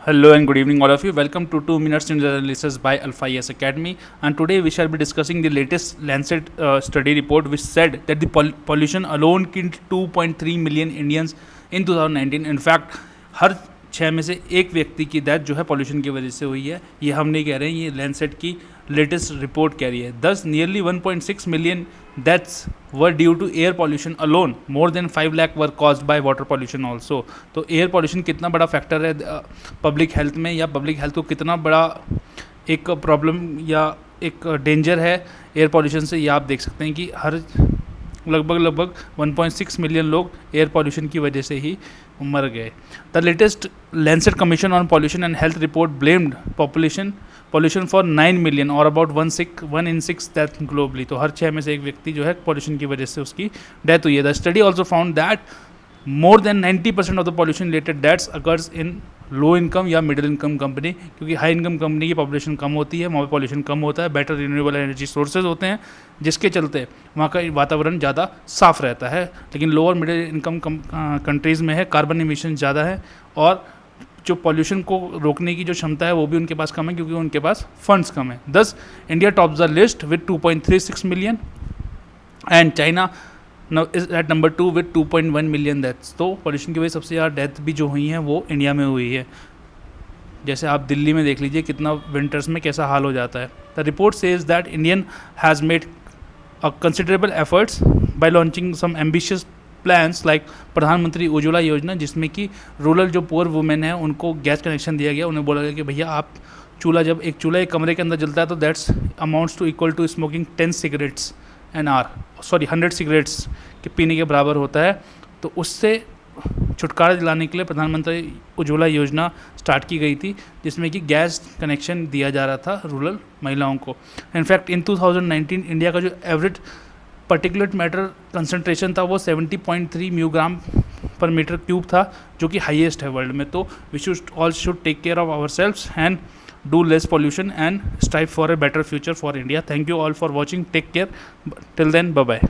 Hello and good evening, all of you. Welcome to 2 Minutes in Analysis by Alpha ES Academy. And today we shall be discussing the latest Lancet study report, which said that the pollution alone killed 2.3 million Indians in 2019. In fact, हर 6 में से एक व्यक्ति की death जो है pollution की वजह से हुई है. ये हम नहीं कह रहे हैं, ये लैंसेट की लेटेस्ट रिपोर्ट कह रही है. Thus, nearly 1.6 million deaths were due to air pollution alone. More than 5 lakh were caused by water pollution also. तो एयर पॉल्यूशन कितना बड़ा फैक्टर है पब्लिक हेल्थ में, या पब्लिक हेल्थ को कितना बड़ा एक प्रॉब्लम या एक डेंजर है एयर पॉल्यूशन से, ये आप देख सकते हैं कि हर लगभग 1.6 मिलियन लोग एयर पॉल्यूशन की वजह से ही मर गए. The latest Lancet commission on pollution and health report blamed pollution for 9 million और अबाउट 1 in 6 डेथ ग्लोबली. तो हर 6 में से एक व्यक्ति जो है पॉल्यूशन की वजह से उसकी डेथ हुई है. The study also found that more than 90% of the pollution related deaths occurs in low income या मिडिल इनकम कंपनी, क्योंकि हाई इनकम कंपनी की पॉपुलेशन कम होती है, वहाँ पर पॉल्यूशन कम होता है, बेटर रिन्यूएबल एनर्जी सोर्सेज होते हैं, जिसके चलते वहाँ का वातावरण ज़्यादा साफ रहता है. लेकिन लोअर मिडिल इनकम कंट्रीज़ में है, कार्बन इमिशन ज़्यादा है और जो पॉल्यूशन को रोकने की जो क्षमता है वो भी उनके पास कम है, क्योंकि उनके पास फंड्स कम है. Thus India tops the list with 2.36 million and China is at number 2 with 2.1 million deaths. तो पॉल्यूशन की वजह से सबसे ज़्यादा डेथ भी जो हुई हैं वो इंडिया में हुई है. जैसे आप दिल्ली में देख लीजिए कितना विंटर्स में कैसा हाल हो जाता है. The report says that Indian has made considerable efforts by launching some ambitious plans like Pradhan Mantri Ujjwala योजना, जिसमें कि रूरल जो पुअर वुमेन है उनको गैस कनेक्शन दिया गया. उन्हें बोला गया कि भैया आप जब एक चूल्हा एक कमरे के अंदर जलता है तो that's amounts to equal to smoking 10 cigarettes and or, 100 cigarettes के पीने के बराबर होता है. तो उससे छुटकारा दिलाने के लिए प्रधानमंत्री उज्ज्वला योजना स्टार्ट की गई थी, जिसमें कि गैस कनेक्शन दिया जा रहा था रूरल महिलाओं को. इनफैक्ट इन 2019 इंडिया का जो एवरेज पर्टिकुलेट मैटर कंसंट्रेशन था वो 70.3 म्यूग्राम पर मीटर क्यूब था, जो कि हाईएस्ट है वर्ल्ड में. तो we should take care of ourselves and do less pollution and strive for a better future for India. Thank you all for watching. Take care. Till then, bye bye.